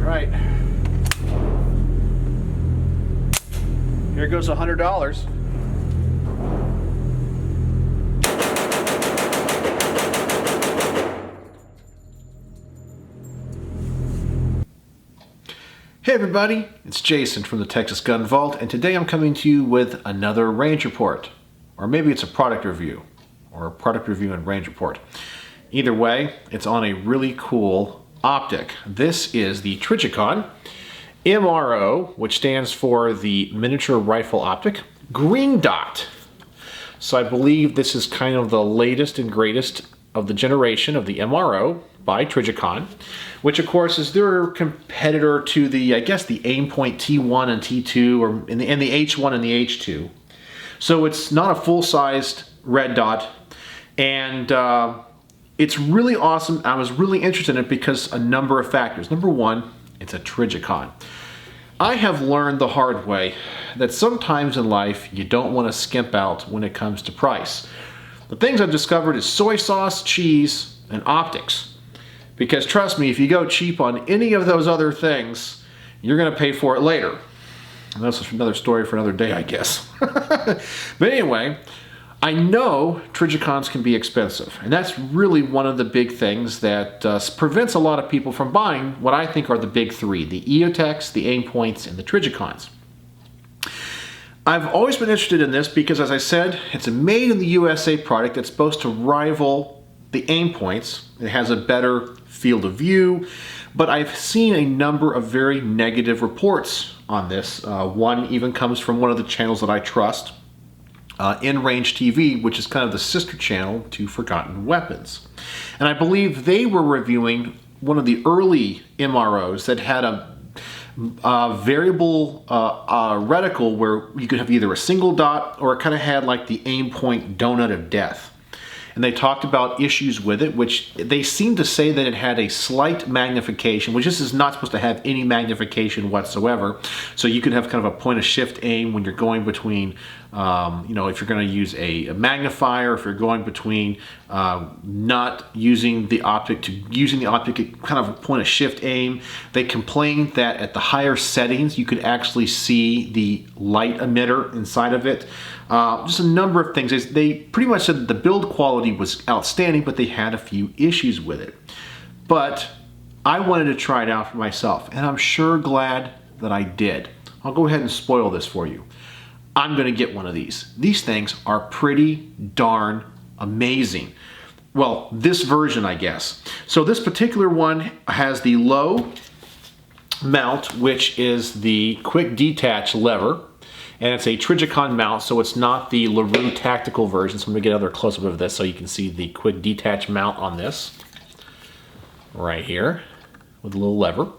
Right. Here goes $100. Hey everybody, it's Jason from the Texas Gun Vault, and today I'm coming to you with another range report. Or maybe it's a product review, or a product review and range report. Either way, it's on a really cool optic. This is the Trijicon MRO, which stands for the Miniature Rifle Optic, Green Dot. So I believe this is kind of the latest and greatest of the generation of the MRO by Trijicon, which of course is their competitor to the, I guess, the Aimpoint T1 and T2, or in the H1 and the H2. So it's not a full-sized red dot, and it's really awesome. I was really interested in it because a number of factors. Number one, it's a Trijicon. I have learned the hard way that sometimes in life you don't want to skimp out when it comes to price. The things I've discovered is soy sauce, cheese, and optics. Because trust me, if you go cheap on any of those other things, you're going to pay for it later. And that's another story for another day, I guess. But anyway, I know Trijicons can be expensive. And that's really one of the big things that prevents a lot of people from buying what I think are the big three: the EOTechs, the Aimpoints, and the Trijicons. I've always been interested in this because, as I said, it's a made in the USA product that's supposed to rival the Aimpoints. It has a better field of view, but I've seen a number of very negative reports on this. One even comes from one of the channels that I trust, In Range TV, which is kind of the sister channel to Forgotten Weapons. And I believe they were reviewing one of the early MROs that had a variable reticle where you could have either a single dot or it kind of had like the Aimpoint donut of death. And they talked about issues with it, which they seem to say that it had a slight magnification, which this is not supposed to have any magnification whatsoever. So you could have kind of a point of shift aim when you're going between, you know, if you're going to use a magnifier, if you're going between not using the optic to using the optic at kind of a point of shift aim. They complained that at the higher settings, you could actually see the light emitter inside of it. Just a number of things. They pretty much said that the build quality was outstanding, but they had a few issues with it. But I wanted to try it out for myself, and I'm sure glad that I did. I'll go ahead and spoil this for you. I'm going to get one of these. These things are pretty darn amazing. Well, this version, I guess. So this particular one has the low mount, which is the quick detach lever. And it's a Trijicon mount, so it's not the LaRue tactical version. So I'm going to get another close-up of this so you can see the quick detach mount on this. Right here, with a little lever.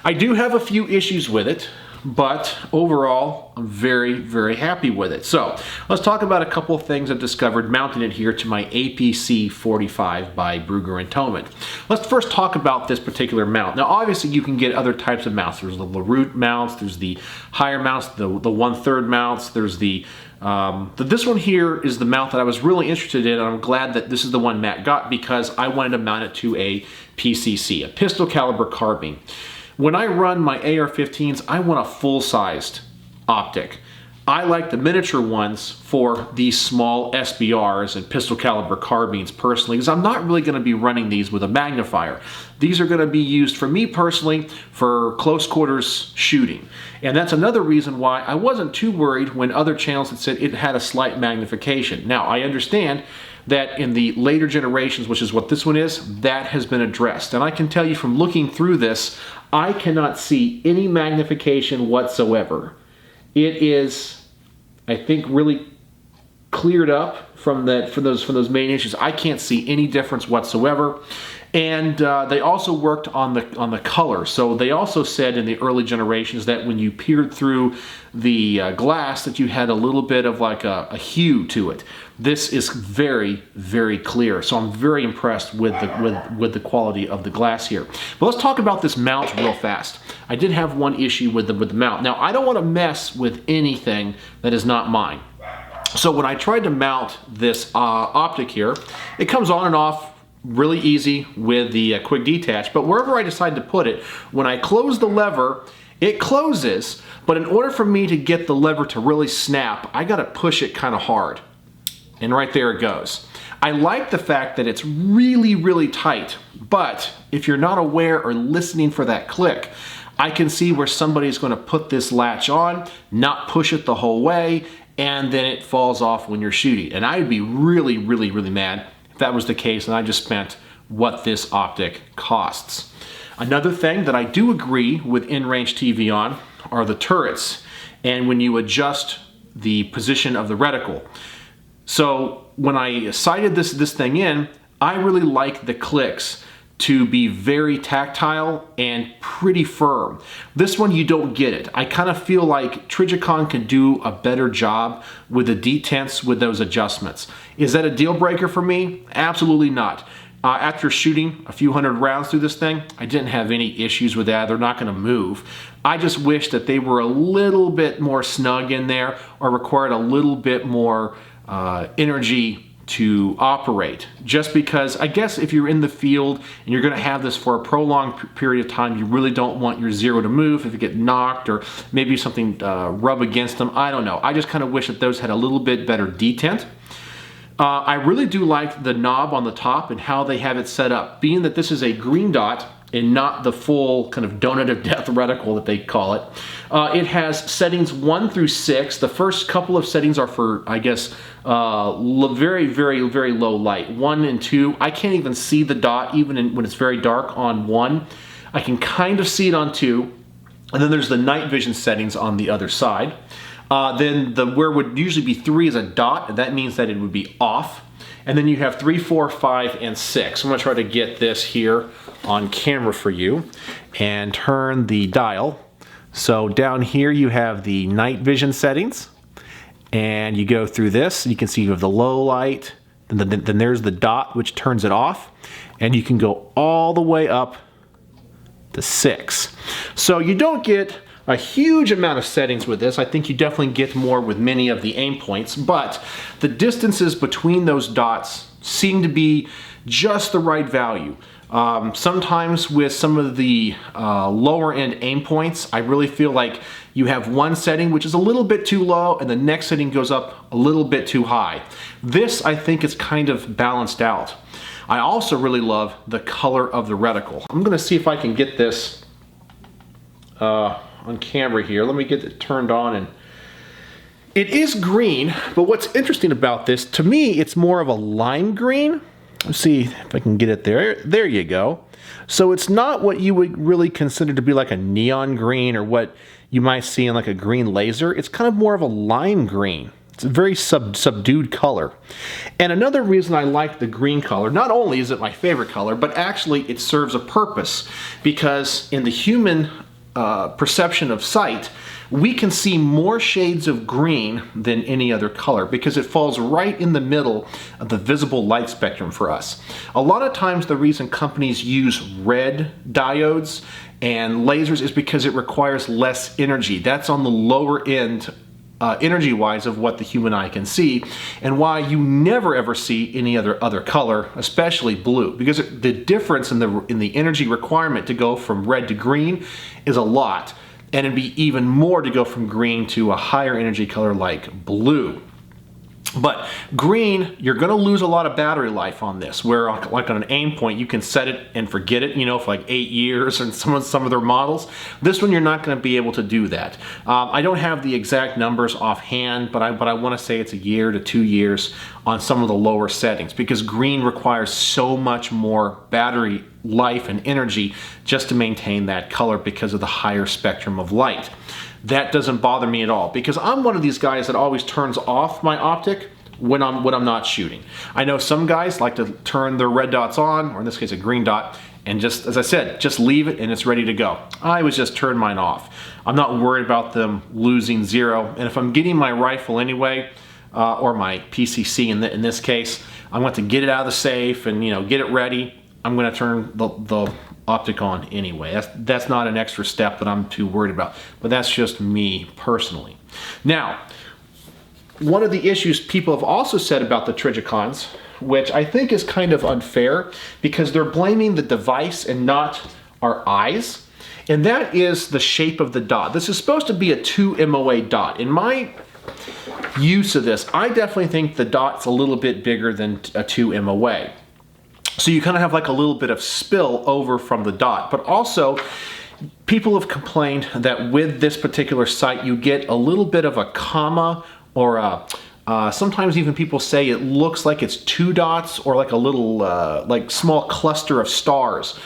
I do have a few issues with it, but overall, I'm very, very happy with it. So let's talk about a couple of things I've discovered mounting it here to my APC45 by Brugger and Thoman. Let's first talk about this particular mount. Now, obviously, you can get other types of mounts. There's the LaRue mounts, there's the higher mounts, the 1/3 mounts, there's this one here is the mount that I was really interested in, and I'm glad that this is the one Matt got because I wanted to mount it to a PCC, a pistol caliber carbine. When I run my AR-15s, I want a full-sized optic. I like the miniature ones for these small SBRs and pistol caliber carbines personally, because I'm not really going to be running these with a magnifier. These are going to be used for me personally for close quarters shooting. And that's another reason why I wasn't too worried when other channels had said it had a slight magnification. Now, I understand that in the later generations, which is what this one is, that has been addressed. And I can tell you from looking through this, I cannot see any magnification whatsoever. It is, I think, really cleared up from those main issues. I can't see any difference whatsoever. And they also worked on the color. So they also said in the early generations that when you peered through the glass that you had a little bit of like a hue to it. This is very, very clear. So I'm very impressed with the quality of the glass here. But let's talk about this mount real fast. I did have one issue with the mount. Now, I don't want to mess with anything that is not mine. So when I tried to mount this optic here, it comes on and off really easy with the quick detach, but wherever I decide to put it, when I close the lever, it closes, but in order for me to get the lever to really snap, I gotta push it kind of hard. And right there it goes. I like the fact that it's really, really tight, but if you're not aware or listening for that click, I can see where somebody's gonna put this latch on, not push it the whole way, and then it falls off when you're shooting. And I'd be really, really, really mad if that was the case and I just spent what this optic costs. Another thing that I do agree with in-range TV on are the turrets and when you adjust the position of the reticle. So when I sighted this thing in, I really like the clicks to be very tactile and pretty firm. This one you don't get it. I kind of feel like Trijicon could do a better job with the detents with those adjustments. Is that a deal breaker for me? Absolutely not. After shooting a few hundred rounds through this thing, I didn't have any issues with that. They're not gonna move. I just wish that they were a little bit more snug in there or required a little bit more energy to operate. Just because I guess if you're in the field and you're gonna have this for a prolonged period of time, you really don't want your zero to move if you get knocked or maybe something rub against them. I don't know. I just kind of wish that those had a little bit better detent. I really do like the knob on the top and how they have it set up. Being that this is a green dot and not the full kind of donut of death reticle that they call it, it has settings 1 through 6. The first couple of settings are for, I guess, very, very, very low light. 1 and 2, I can't even see the dot even when it's very dark on 1. I can kind of see it on 2. And then there's the night vision settings on the other side. Then where would usually be 3 is a dot, and that means that it would be off. And then you have 3, 4, 5, and 6. I'm gonna try to get this here on camera for you and turn the dial. So down here you have the night vision settings, and you go through this. You can see you have the low light, and then there's the dot which turns it off, and you can go all the way up to 6. So you don't get a huge amount of settings with this. I think you definitely get more with many of the aim points, but the distances between those dots seem to be just the right value. Sometimes with some of the lower end aim points, I really feel like you have one setting which is a little bit too low and the next setting goes up a little bit too high. This, I think, is kind of balanced out. I also really love the color of the reticle. I'm gonna see if I can get this on camera here. Let me get it turned on, and it is green, but what's interesting about this, to me, it's more of a lime green. Let's see if I can get it there. There you go. So it's not what you would really consider to be like a neon green or what you might see in like a green laser. It's kind of more of a lime green. It's a very subdued color. And another reason I like the green color, not only is it my favorite color, but actually it serves a purpose, because in the human perception of sight, we can see more shades of green than any other color because it falls right in the middle of the visible light spectrum for us. A lot of times the reason companies use red diodes and lasers is because it requires less energy. That's on the lower end energy-wise of what the human eye can see, and why you never ever see any other color, especially blue, because the difference in the energy requirement to go from red to green is a lot, and it'd be even more to go from green to a higher energy color like blue. But green, you're going to lose a lot of battery life on this, where like on an aim point you can set it and forget it, you know, for like 8 years and some of their models. This one you're not going to be able to do that. I don't have the exact numbers offhand, but I want to say it's 1 year to 2 years on some of the lower settings, because green requires so much more battery life and energy just to maintain that color because of the higher spectrum of light. That doesn't bother me at all, because I'm one of these guys that always turns off my optic when I'm not shooting. I know some guys like to turn their red dots on, or in this case a green dot, and just, as I said, just leave it and it's ready to go. I always just turn mine off. I'm not worried about them losing zero, and if I'm getting my rifle anyway, or my PCC in this case, I want to get it out of the safe and, you know, get it ready. I'm going to turn the optic on anyway. That's not an extra step that I'm too worried about, but that's just me personally. Now, one of the issues people have also said about the Trijicons which I think is kind of unfair because they're blaming the device and not our eyes. And that is the shape of the dot. This is supposed to be a 2 MOA dot. In my use of this, I definitely think the dot's a little bit bigger than a 2 MOA. So you kind of have like a little bit of spill over from the dot. But also, people have complained that with this particular sight, you get a little bit of a comma or a sometimes even people say it looks like it's 2 dots or like a little like small cluster of stars.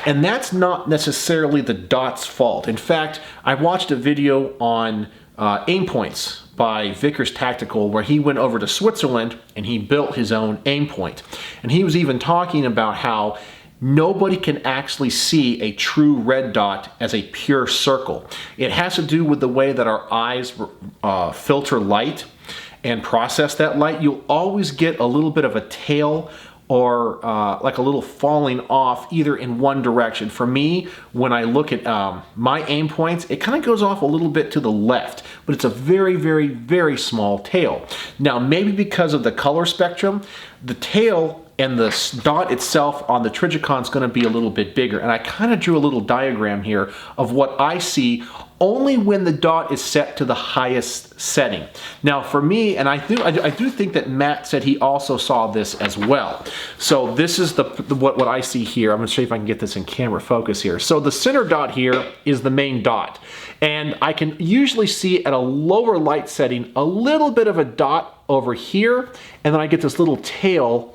And that's not necessarily the dot's fault. In fact, I watched a video on aim points by Vickers Tactical where he went over to Switzerland and he built his own aim point. And he was even talking about how nobody can actually see a true red dot as a pure circle. It has to do with the way that our eyes filter light and process that light. You'll always get a little bit of a tail or like a little falling off either in one direction. For me, when I look at my aim points, it kind of goes off a little bit to the left, but it's a very, very, very small tail. Now, maybe because of the color spectrum, the tail and the dot itself on the Trijicon is going to be a little bit bigger. And I kind of drew a little diagram here of what I see only when the dot is set to the highest setting. Now for me, and I do think that Matt said he also saw this as well. So this is what I see here. I'm going to show you if I can get this in camera focus here. So the center dot here is the main dot. And I can usually see at a lower light setting a little bit of a dot over here. And then I get this little tail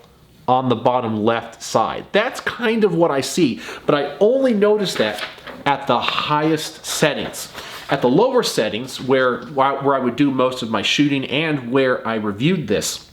on the bottom left side. That's kind of what I see. But I only notice that at the highest settings. At the lower settings, where I would do most of my shooting and where I reviewed this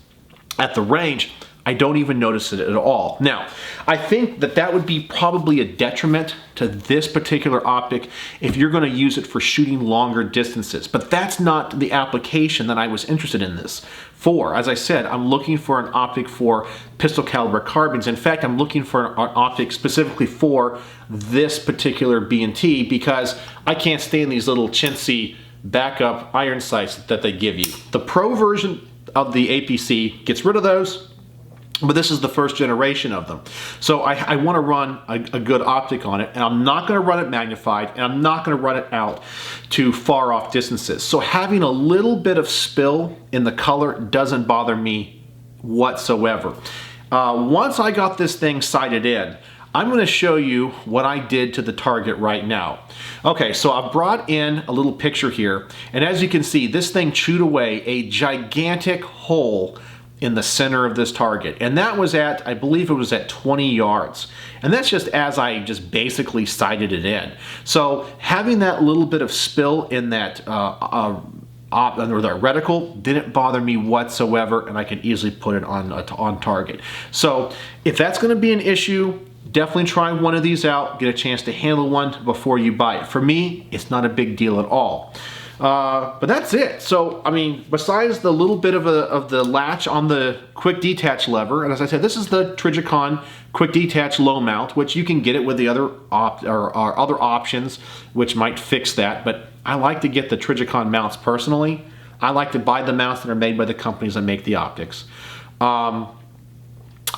at the range, I don't even notice it at all. Now, I think that that would be probably a detriment to this particular optic if you're going to use it for shooting longer distances. But that's not the application that I was interested in this for. As I said, I'm looking for an optic for pistol caliber carbines. In fact, I'm looking for an optic specifically for this particular B&T because I can't stand these little chintzy backup iron sights that they give you. The Pro version of the APC gets rid of those, but this is the first generation of them. So I want to run a good optic on it, and I'm not going to run it magnified, and I'm not going to run it out to far off distances. So having a little bit of spill in the color doesn't bother me whatsoever. Once I got this thing sighted in, I'm going to show you what I did to the target right now. Okay, so I've brought in a little picture here, and as you can see, this thing chewed away a gigantic hole in the center of this target. And that was at, I believe it was at 20 yards. And that's just as I just basically sighted it in. So having that little bit of spill in that or the reticle didn't bother me whatsoever, and I can easily put it on target. So if that's going to be an issue, definitely try one of these out, get a chance to handle one before you buy it. For me, it's not a big deal at all. But that's it. So, I mean, besides the little bit of the latch on the quick detach lever, and as I said, this is the Trijicon quick detach low mount, which you can get it with the other other options, which might fix that. But I like to get the Trijicon mounts personally. I like to buy the mounts that are made by the companies that make the optics.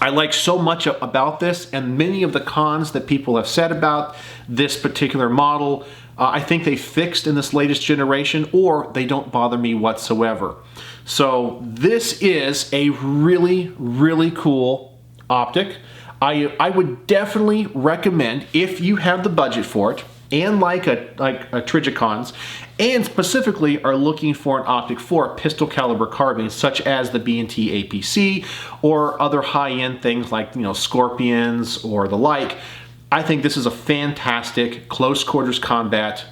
I like so much about this, and many of the cons that people have said about this particular model, I think they fixed in this latest generation, or they don't bother me whatsoever. So this is a really, really cool optic. I would definitely recommend, if you have the budget for it, and like a Trijicons, and specifically are looking for an optic for pistol caliber carbines such as the B&T APC or other high-end things like, you know, Scorpions or the like, I think this is a fantastic close quarters combat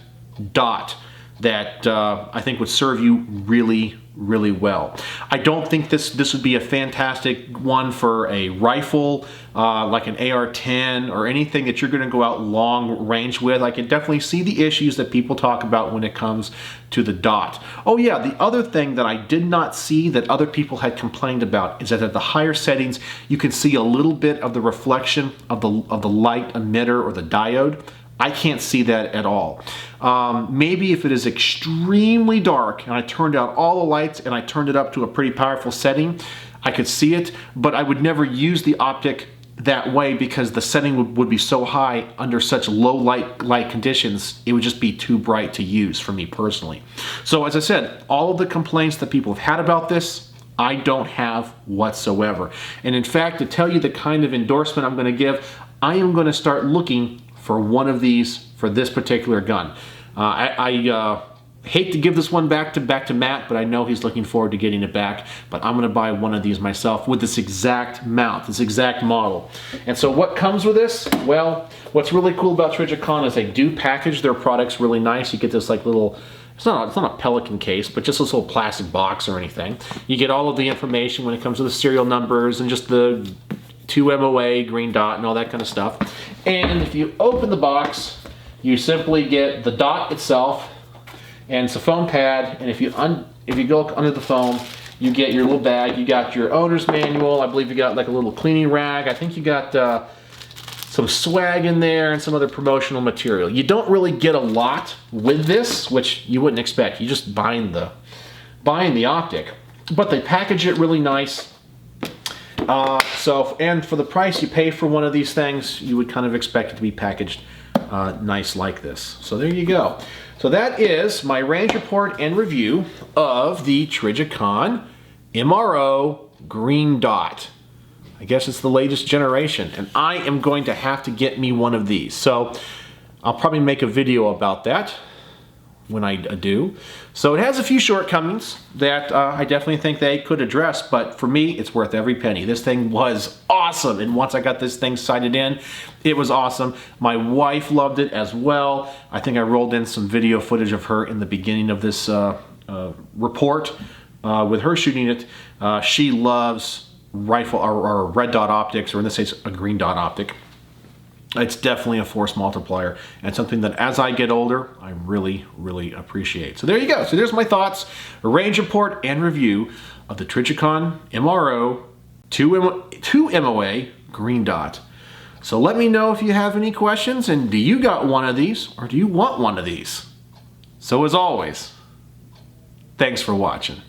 dot that I think would serve you really, really well. I don't think this would be a fantastic one for a rifle like an AR-10 or anything that you're going to go out long range with. I can definitely see the issues that people talk about when it comes to the dot. Oh yeah, the other thing that I did not see that other people had complained about is that at the higher settings you can see a little bit of the reflection of the light emitter or the diode. I can't see that at all. Maybe if it is extremely dark and I turned out all the lights and I turned it up to a pretty powerful setting, I could see it, but I would never use the optic that way because the setting would be so high under such low light conditions, it would just be too bright to use for me personally. So as I said, all of the complaints that people have had about this, I don't have whatsoever. And in fact, to tell you the kind of endorsement I'm going to give, I am going to start looking for one of these for this particular gun. I hate to give this one back to Matt, but I know he's looking forward to getting it back. But I'm going to buy one of these myself with this exact mount, this exact model. And so what comes with this? Well, what's really cool about Trijicon is they do package their products really nice. You get this like little, it's not a Pelican case, but just this little plastic box or anything. You get all of the information when it comes to the serial numbers and just the 2 MOA Green Dot and all that kind of stuff. And if you open the box, you simply get the dot itself, and it's a foam pad, and if you go under the foam, you get your little bag. You got your owner's manual. I believe you got like a little cleaning rag. I think you got some swag in there and some other promotional material. You don't really get a lot with this, which you wouldn't expect. You just buying the optic, but they package it really nice. And for the price you pay for one of these things, you would kind of expect it to be packaged nice like this. So there you go. So that is my range report and review of the Trijicon MRO Green Dot. I guess it's the latest generation, and I am going to have to get me one of these. So I'll probably make a video about that when I do. So it has a few shortcomings that I definitely think they could address, but for me, it's worth every penny. This thing was awesome, and once I got this thing sighted in, it was awesome. My wife loved it as well. I think I rolled in some video footage of her in the beginning of this report with her shooting it. She loves rifle or red dot optics, or in this case, a green dot optic. It's definitely a force multiplier and something that as I get older, I really, really appreciate. So there you go. So there's my thoughts, a range report and review of the Trijicon MRO 2 MOA Green Dot. So let me know if you have any questions, and do you got one of these or do you want one of these? So as always, thanks for watching.